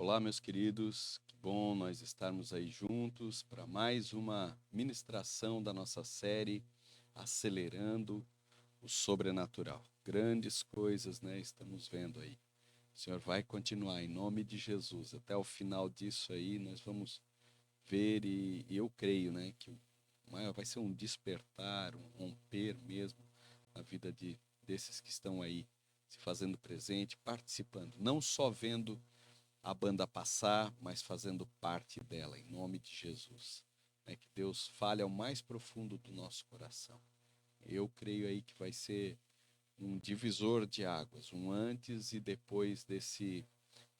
Olá, meus queridos, que bom nós estarmos aí juntos para mais uma ministração da nossa série Acelerando o Sobrenatural. Grandes coisas, né? Estamos vendo aí. O Senhor vai continuar em nome de Jesus. Até o final disso aí, nós vamos ver e eu creio, né, que vai ser um despertar, um romper mesmo na vida desses que estão aí se fazendo presente, participando, não só vendo a banda passar, mas fazendo parte dela, em nome de Jesus. Que Deus fale ao mais profundo do nosso coração. Eu creio aí que vai ser um divisor de águas, um antes e depois desse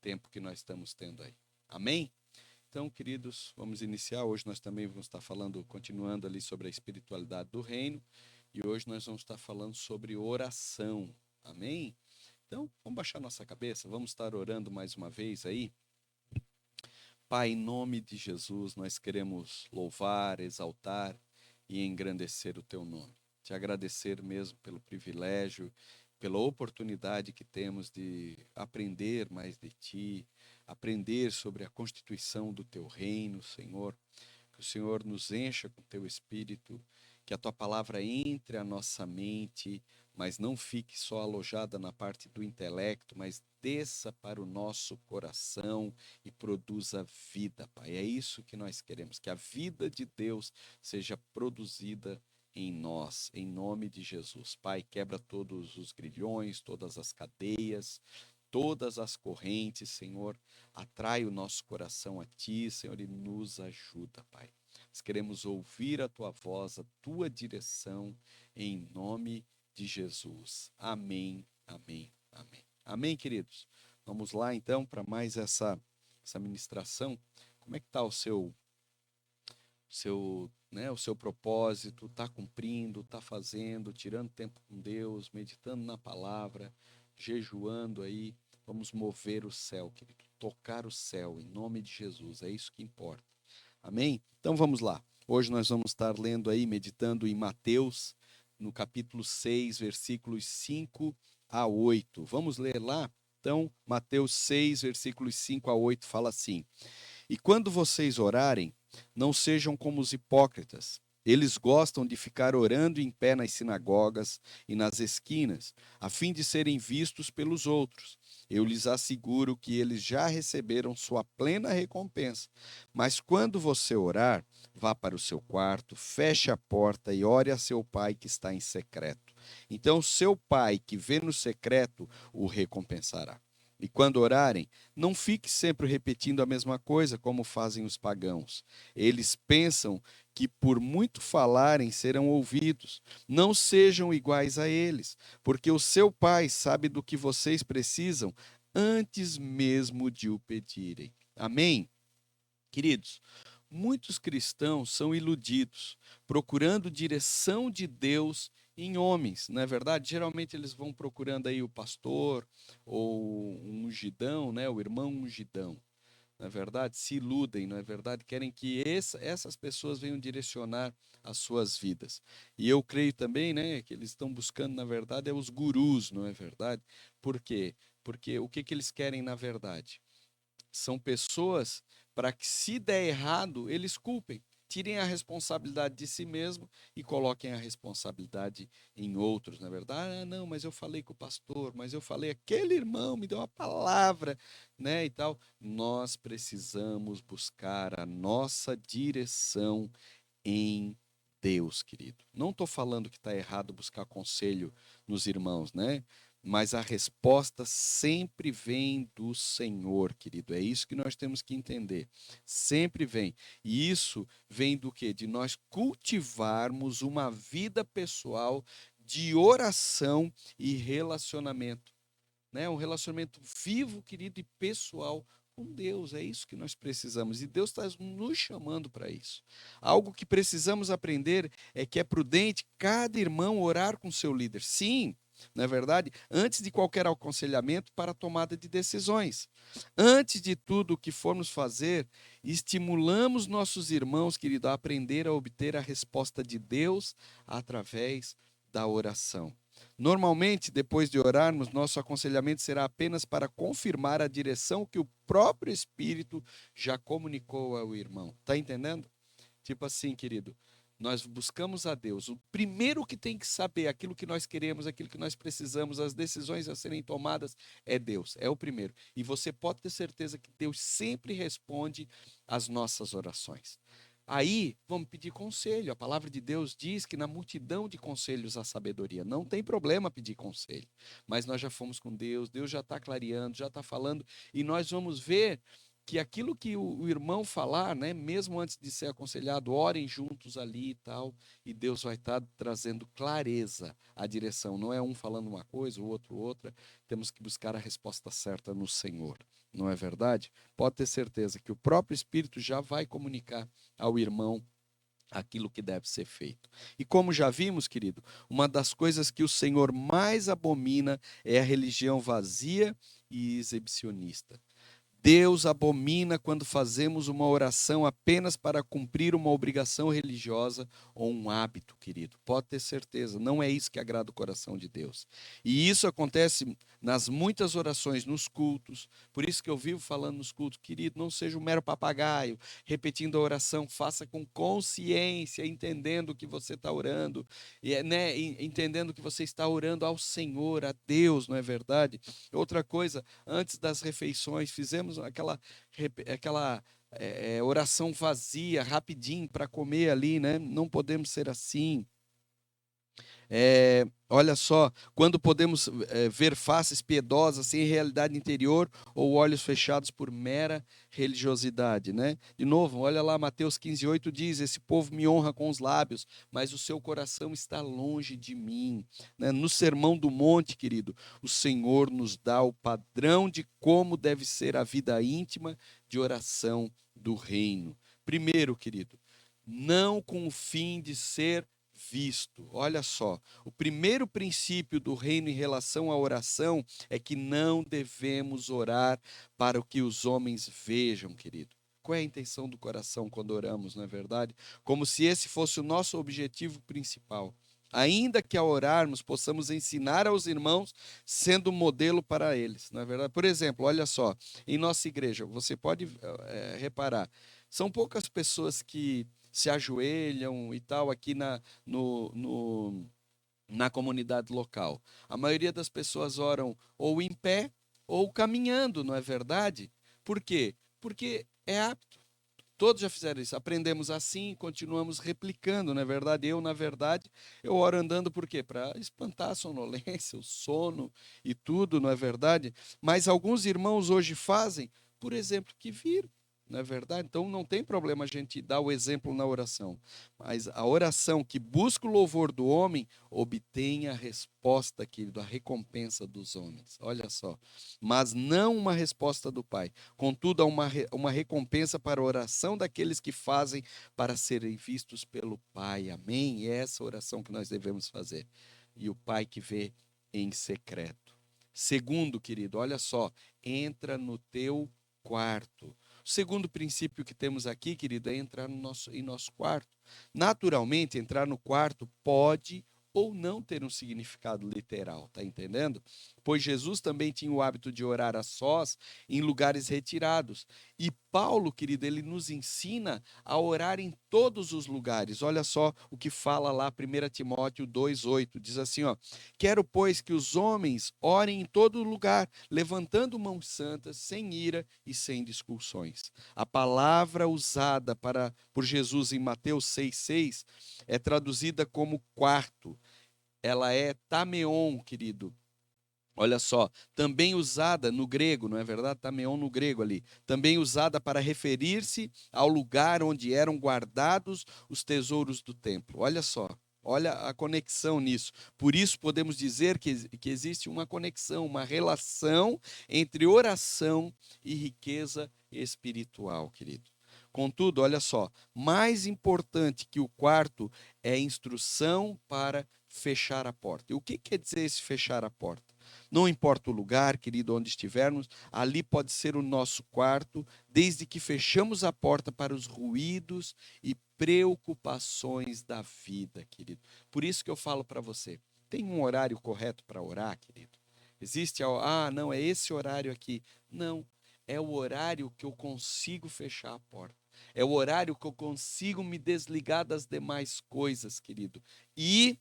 tempo que nós estamos tendo aí. Amém? Então, queridos, vamos iniciar. Hoje nós também vamos estar falando, continuando ali sobre a espiritualidade do reino, e hoje nós vamos estar falando sobre oração. Amém? Então, vamos baixar nossa cabeça, vamos estar orando mais uma vez aí. Pai, em nome de Jesus, nós queremos louvar, exaltar e engrandecer o teu nome. Te agradecer mesmo pelo privilégio, pela oportunidade que temos de aprender mais de ti, aprender sobre a constituição do teu reino, Senhor. Que o Senhor nos encha com teu espírito, que a tua palavra entre a nossa mente, mas não fique só alojada na parte do intelecto, mas desça para o nosso coração e produza vida, Pai. É isso que nós queremos, que a vida de Deus seja produzida em nós, em nome de Jesus. Pai, quebra todos os grilhões, todas as cadeias, todas as correntes, Senhor, atrai o nosso coração a Ti, Senhor, e nos ajuda, Pai. Nós queremos ouvir a Tua voz, a Tua direção, em nome de Jesus. Amém, amém, amém. Amém, queridos? Vamos lá, então, para mais essa ministração. Como é que está o seu propósito? Está cumprindo, está fazendo, tirando tempo com Deus, meditando na palavra, jejuando aí? Vamos mover o céu, querido, tocar o céu em nome de Jesus, é isso que importa. Amém? Então vamos lá. Hoje nós vamos estar lendo aí, meditando em Mateus, no capítulo 6, versículos 5 a 8. Vamos ler lá? Então, Mateus 6, versículos 5 a 8 fala assim: E quando vocês orarem, não sejam como os hipócritas. Eles gostam de ficar orando em pé nas sinagogas e nas esquinas, a fim de serem vistos pelos outros. Eu lhes asseguro que eles já receberam sua plena recompensa. Mas quando você orar, vá para o seu quarto, feche a porta e ore a seu pai que está em secreto. Então, seu pai que vê no secreto o recompensará. E quando orarem, não fique sempre repetindo a mesma coisa como fazem os pagãos. Eles pensam que por muito falarem serão ouvidos. Não sejam iguais a eles, porque o seu Pai sabe do que vocês precisam antes mesmo de o pedirem. Amém? Queridos, muitos cristãos são iludidos, procurando direção de Deus em homens, não é verdade? Geralmente eles vão procurando aí o pastor ou um ungidão, né? O irmão ungidão, não é verdade? Se iludem, não é verdade? Querem que essas pessoas venham direcionar as suas vidas. E eu creio também, né, que eles estão buscando, na verdade, é os gurus, não é verdade? Por quê? Porque o que eles querem, na verdade? São pessoas para que, se der errado, eles culpem. Tirem a responsabilidade de si mesmo e coloquem a responsabilidade em outros, na verdade. Ah, não, mas eu falei com o pastor, mas eu falei, aquele irmão me deu uma palavra, né, e tal. Nós precisamos buscar a nossa direção em Deus, querido. Não estou falando que está errado buscar conselho nos irmãos, né? Mas a resposta sempre vem do Senhor, querido. É isso que nós temos que entender. Sempre vem. E isso vem do quê? De nós cultivarmos uma vida pessoal de oração e relacionamento, né? Um relacionamento vivo, querido, e pessoal com Deus. É isso que nós precisamos. E Deus está nos chamando para isso. Algo que precisamos aprender é que é prudente cada irmão orar com seu líder. Sim, não é verdade? Antes de qualquer aconselhamento para a tomada de decisões. Antes de tudo o que formos fazer, estimulamos nossos irmãos, querido, a aprender a obter a resposta de Deus através da oração. Normalmente, depois de orarmos, nosso aconselhamento será apenas para confirmar a direção que o próprio Espírito já comunicou ao irmão. Está entendendo? Tipo assim, querido, nós buscamos a Deus. O primeiro que tem que saber aquilo que nós queremos, aquilo que nós precisamos, as decisões a serem tomadas, é Deus. É o primeiro. E você pode ter certeza que Deus sempre responde às nossas orações. Aí, vamos pedir conselho. A palavra de Deus diz que na multidão de conselhos há sabedoria. Não tem problema pedir conselho. Mas nós já fomos com Deus, Deus já está clareando, já está falando, e nós vamos ver que aquilo que o irmão falar, né, mesmo antes de ser aconselhado, orem juntos ali e tal, e Deus vai estar trazendo clareza à direção. Não é um falando uma coisa, o outro outra. Temos que buscar a resposta certa no Senhor. Não é verdade? Pode ter certeza que o próprio Espírito já vai comunicar ao irmão aquilo que deve ser feito. E como já vimos, querido, uma das coisas que o Senhor mais abomina é a religião vazia e exibicionista. Deus abomina quando fazemos uma oração apenas para cumprir uma obrigação religiosa ou um hábito, querido. Pode ter certeza, não é isso que agrada o coração de Deus. E isso acontece nas muitas orações, nos cultos. Por isso que eu vivo falando nos cultos, querido, não seja um mero papagaio, repetindo a oração, faça com consciência, entendendo que você está orando, né, entendendo que você está orando ao Senhor, a Deus, não é verdade? Outra coisa, antes das refeições, fizemos aquela oração vazia, rapidinho para comer ali, né? Não podemos ser assim. Olha só, quando podemos ver faces piedosas sem realidade interior ou olhos fechados por mera religiosidade, né? De novo, olha lá, Mateus 15:8 diz: esse povo me honra com os lábios, mas o seu coração está longe de mim, né? No Sermão do Monte, querido, o Senhor nos dá o padrão de como deve ser a vida íntima de oração do reino. Primeiro, querido, não com o fim de ser visto. Olha só, o primeiro princípio do reino em relação à oração é que não devemos orar para o que os homens vejam, querido. Qual é a intenção do coração quando oramos, não é verdade? Como se esse fosse o nosso objetivo principal. Ainda que ao orarmos possamos ensinar aos irmãos, sendo modelo para eles, não é verdade? Por exemplo, olha só, em nossa igreja, você pode reparar, são poucas pessoas que se ajoelham e tal aqui na comunidade local. A maioria das pessoas oram ou em pé ou caminhando, não é verdade? Por quê? Porque é apto. Todos já fizeram isso. Aprendemos assim, continuamos replicando, não é verdade? Eu, na verdade, eu oro andando por quê? Para espantar a sonolência, o sono e tudo, não é verdade? Mas alguns irmãos hoje fazem, por exemplo, que viram. Não é verdade? Então não tem problema a gente dar o exemplo na oração. Mas a oração que busca o louvor do homem obtém a resposta, querido, a recompensa dos homens. Olha só. Mas não uma resposta do Pai. Contudo, há uma recompensa para a oração daqueles que fazem para serem vistos pelo Pai. Amém? E é essa oração que nós devemos fazer. E o Pai que vê em secreto. Segundo, querido, olha só, entra no teu quarto. O segundo princípio que temos aqui, querido, é entrar em nosso quarto. Naturalmente, entrar no quarto pode ou não ter um significado literal, tá entendendo? Pois Jesus também tinha o hábito de orar a sós em lugares retirados. E Paulo, querido, ele nos ensina a orar em todos os lugares. Olha só o que fala lá 1 Timóteo 2:8, diz assim, ó: quero, pois, que os homens orem em todo lugar, levantando mãos santas, sem ira e sem discussões. A palavra usada por Jesus em Mateus 6:6 é traduzida como quarto. Ela é tameon, querido. Olha só, também usada no grego, não é verdade? Tameon no grego ali. Também usada para referir-se ao lugar onde eram guardados os tesouros do templo. Olha só, olha a conexão nisso. Por isso podemos dizer que existe uma conexão, uma relação entre oração e riqueza espiritual, querido. Contudo, olha só, mais importante que o quarto é a instrução para fechar a porta. E o que quer dizer esse fechar a porta? Não importa o lugar, querido, onde estivermos, ali pode ser o nosso quarto, desde que fechamos a porta para os ruídos e preocupações da vida, querido. Por isso que eu falo para você, Tem um horário correto para orar, querido? Existe, não, é esse horário aqui. Não, é o horário que eu consigo fechar a porta. É o horário que eu consigo me desligar das demais coisas, querido, e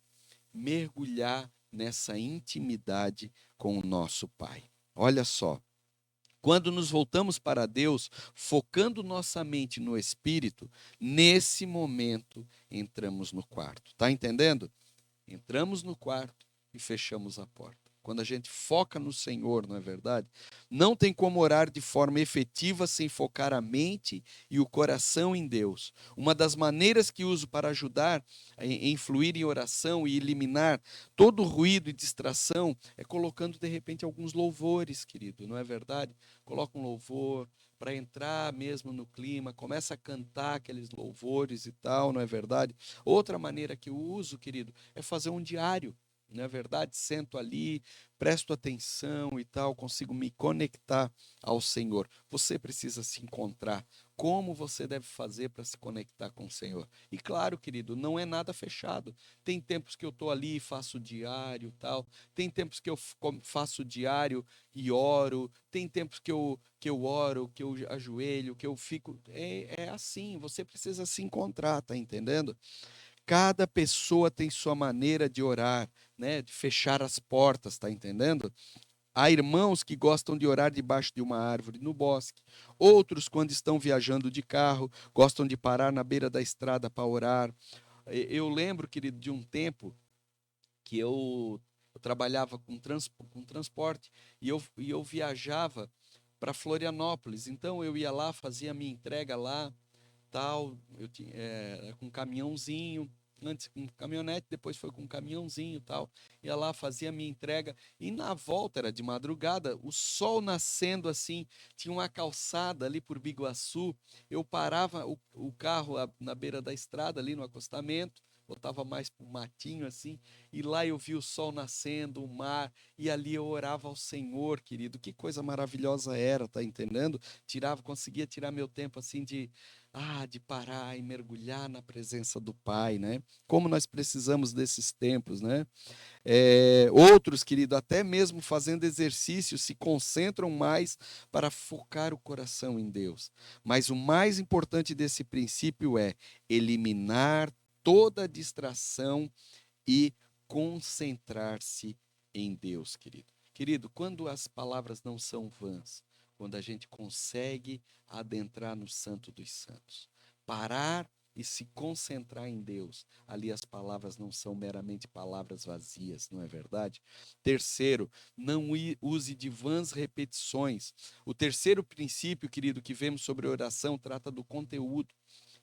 mergulhar nessa intimidade com o nosso Pai. Olha só, quando nos voltamos para Deus, focando nossa mente no Espírito, nesse momento entramos no quarto. Tá entendendo? Entramos no quarto e fechamos a porta. Quando a gente foca no Senhor, não é verdade? Não tem como orar de forma efetiva sem focar a mente e o coração em Deus. Uma das maneiras que uso para ajudar a influir em oração e eliminar todo ruído e distração é colocando de repente alguns louvores, querido, não é verdade? Coloca um louvor para entrar mesmo no clima, começa a cantar aqueles louvores e tal, não é verdade? Outra maneira que eu uso, querido, é fazer um diário. Não é verdade? Sento ali, presto atenção e tal, consigo me conectar ao Senhor. Você precisa se encontrar. Como você deve fazer para se conectar com o Senhor? E claro, querido, não é nada fechado. Tem tempos que eu estou ali e faço diário, tal. Tem tempos que eu faço diário e oro. Tem tempos que eu oro, que eu ajoelho, que eu fico. É assim, você precisa se encontrar, tá entendendo? Cada pessoa tem sua maneira de orar, né? De fechar as portas, tá entendendo? Há irmãos que gostam de orar debaixo de uma árvore no bosque. Outros, quando estão viajando de carro, gostam de parar na beira da estrada para orar. Eu lembro, querido, de um tempo que eu trabalhava com transporte e eu viajava para Florianópolis. Então eu ia lá, fazia a minha entrega lá, tal, eu tinha com um caminhãozinho, antes com caminhonete, depois foi com um caminhãozinho, tal, ia lá, fazia a minha entrega, e na volta, era de madrugada, o sol nascendo assim, tinha uma calçada ali por Biguaçu, eu parava o carro na beira da estrada, ali no acostamento, botava mais para o matinho assim, e lá eu vi o sol nascendo, o mar, e ali eu orava ao Senhor, querido, que coisa maravilhosa era, tá entendendo? Conseguia tirar meu tempo assim de parar e mergulhar na presença do Pai, né? Como nós precisamos desses tempos, né? Outros, querido, até mesmo fazendo exercício, se concentram mais para focar o coração em Deus. Mas o mais importante desse princípio é eliminar toda distração e concentrar-se em Deus, querido. Querido, quando as palavras não são vãs, quando a gente consegue adentrar no Santo dos Santos, parar e se concentrar em Deus, ali as palavras não são meramente palavras vazias, não é verdade? Terceiro, não use de vãs repetições. O terceiro princípio, querido, que vemos sobre oração trata do conteúdo.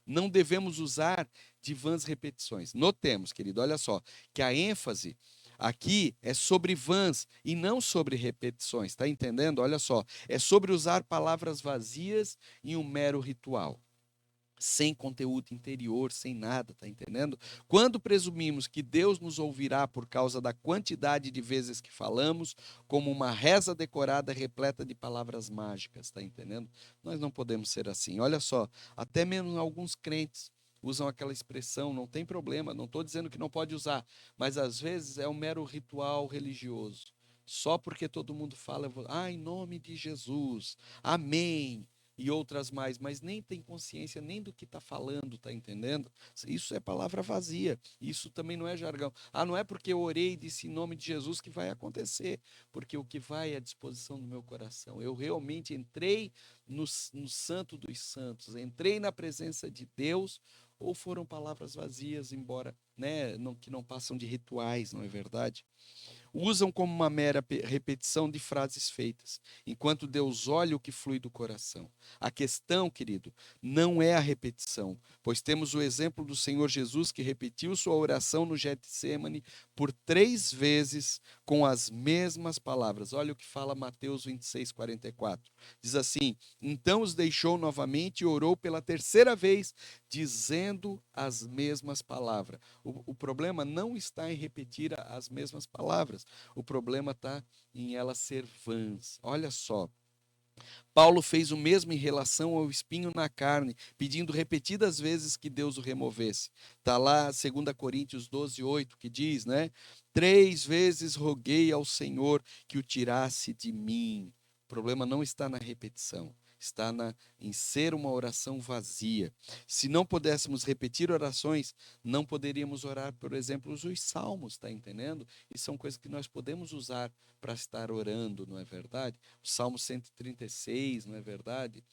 Não devemos usar de vãs repetições. Notemos, querido, olha só, que a ênfase aqui é sobre vãs e não sobre repetições, tá entendendo? Olha só, é sobre usar palavras vazias em um mero ritual, sem conteúdo interior, sem nada, tá entendendo? Quando presumimos que Deus nos ouvirá por causa da quantidade de vezes que falamos, como uma reza decorada repleta de palavras mágicas, tá entendendo? Nós não podemos ser assim. Olha só, até mesmo alguns crentes usam aquela expressão, não tem problema, não estou dizendo que não pode usar, mas às vezes é um mero ritual religioso. Só porque todo mundo fala, em nome de Jesus, amém, e outras mais, mas nem tem consciência nem do que está falando, tá entendendo? Isso é palavra vazia, isso também não é jargão. Não é porque eu orei e disse em nome de Jesus que vai acontecer, porque o que vai é à disposição do meu coração. Eu realmente entrei no Santo dos Santos, entrei na presença de Deus, ou foram palavras vazias, embora, né, que não passam de rituais, não é verdade? Usam como uma mera repetição de frases feitas, enquanto Deus olha o que flui do coração. A questão, querido, não é a repetição, pois temos o exemplo do Senhor Jesus que repetiu sua oração no Getsemane por 3 vezes com as mesmas palavras. Olha o que fala Mateus 26:44. Diz assim: então os deixou novamente e orou pela terceira vez, dizendo as mesmas palavras. O problema não está em repetir as mesmas palavras. O problema está em elas ser vãs. Olha só, Paulo fez o mesmo em relação ao espinho na carne, pedindo repetidas vezes que Deus o removesse. Está lá 2 Coríntios 12:8, que diz, né? 3 vezes roguei ao Senhor que o tirasse de mim. O problema não está na repetição, está em ser uma oração vazia. Se não pudéssemos repetir orações, não poderíamos orar, por exemplo, os salmos, está entendendo? E são coisas que nós podemos usar para estar orando, não é verdade? O Salmo 136, não é verdade?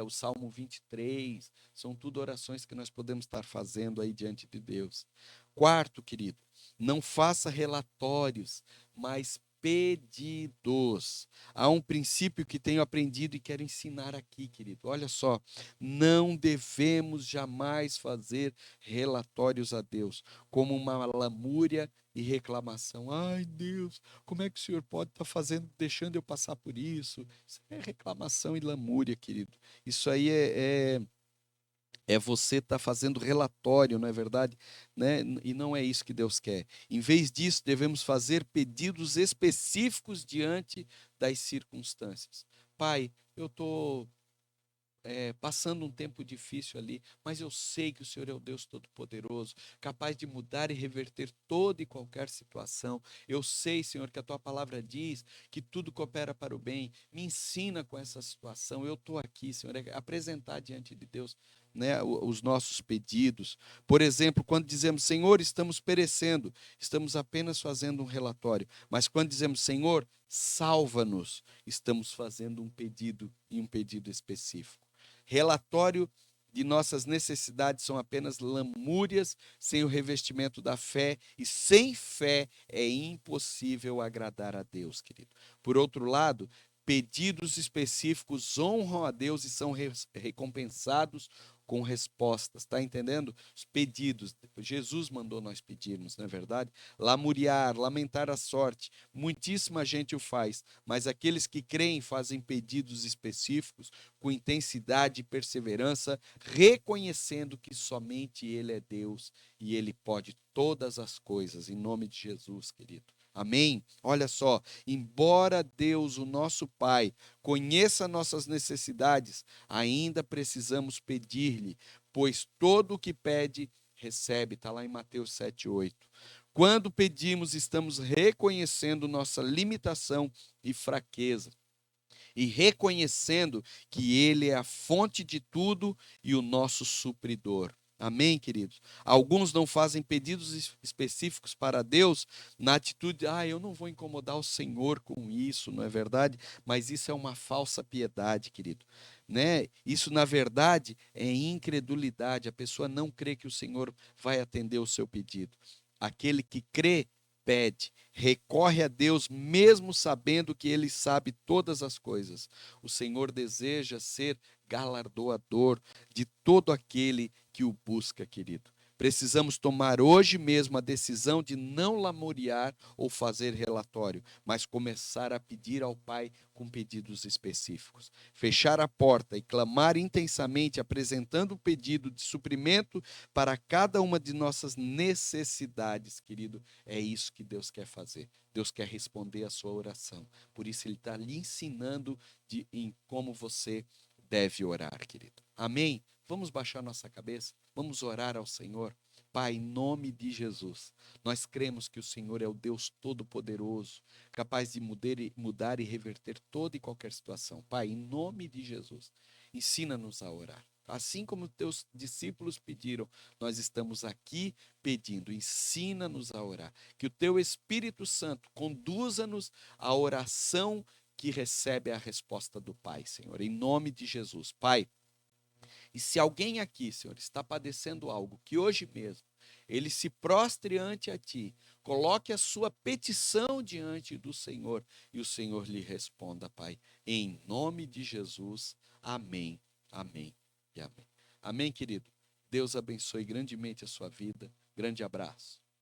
O Salmo 23, são tudo orações que nós podemos estar fazendo aí diante de Deus. Quarto, querido, não faça relatórios, mas pedidos. Há um princípio que tenho aprendido e quero ensinar aqui, querido. Olha só, não devemos jamais fazer relatórios a Deus como uma lamúria e reclamação. Ai, Deus, como é que o Senhor pode estar fazendo, deixando eu passar por isso? Isso é reclamação e lamúria, querido. Isso aí é você estar fazendo relatório, não é verdade? Né? E não é isso que Deus quer. Em vez disso, devemos fazer pedidos específicos diante das circunstâncias. Pai, eu estou passando um tempo difícil ali, mas eu sei que o Senhor é o Deus Todo-Poderoso, capaz de mudar e reverter toda e qualquer situação. Eu sei, Senhor, que a tua palavra diz que tudo coopera para o bem. Me ensina com essa situação. Eu estou aqui, Senhor, apresentar diante de Deus, né, os nossos pedidos. Por exemplo, quando dizemos, Senhor, estamos perecendo, estamos apenas fazendo um relatório. Mas quando dizemos, Senhor, salva-nos, estamos fazendo um pedido e um pedido específico. Relatório de nossas necessidades são apenas lamúrias sem o revestimento da fé, e sem fé é impossível agradar a Deus, querido. Por outro lado, pedidos específicos honram a Deus e são recompensados com respostas, está entendendo? Os pedidos, Jesus mandou nós pedirmos, não é verdade? Lamuriar, lamentar a sorte, muitíssima gente o faz, mas aqueles que creem fazem pedidos específicos com intensidade e perseverança, reconhecendo que somente Ele é Deus e Ele pode todas as coisas, em nome de Jesus, querido. Amém? Olha só, embora Deus, o nosso Pai, conheça nossas necessidades, ainda precisamos pedir-lhe, pois todo o que pede, recebe. Está lá em Mateus 7:8. Quando pedimos, estamos reconhecendo nossa limitação e fraqueza e reconhecendo que Ele é a fonte de tudo e o nosso supridor. Amém, queridos? Alguns não fazem pedidos específicos para Deus na atitude, eu não vou incomodar o Senhor com isso, não é verdade? Mas isso é uma falsa piedade, querido. Né? Isso, na verdade, é incredulidade. A pessoa não crê que o Senhor vai atender o seu pedido. Aquele que crê, pede, recorre a Deus mesmo sabendo que Ele sabe todas as coisas. O Senhor deseja ser galardoador de todo aquele que o busca, querido. Precisamos tomar hoje mesmo a decisão de não lamuriar ou fazer relatório, mas começar a pedir ao Pai com pedidos específicos. Fechar a porta e clamar intensamente, apresentando um pedido de suprimento para cada uma de nossas necessidades, querido. É isso que Deus quer fazer. Deus quer responder a sua oração. Por isso, Ele está lhe ensinando em como você deve orar, querido. Amém? Vamos baixar nossa cabeça, vamos orar ao Senhor. Pai, em nome de Jesus, nós cremos que o Senhor é o Deus Todo-Poderoso, capaz de mudar e reverter toda e qualquer situação. Pai, em nome de Jesus, ensina-nos a orar. Assim como teus discípulos pediram, nós estamos aqui pedindo, ensina-nos a orar. Que o teu Espírito Santo conduza-nos à oração que recebe a resposta do Pai, Senhor, em nome de Jesus. Pai, e se alguém aqui, Senhor, está padecendo algo, que hoje mesmo ele se prostre ante a Ti, coloque a sua petição diante do Senhor e o Senhor lhe responda, Pai, em nome de Jesus. Amém, amém e amém. Amém, querido? Deus abençoe grandemente a sua vida. Grande abraço.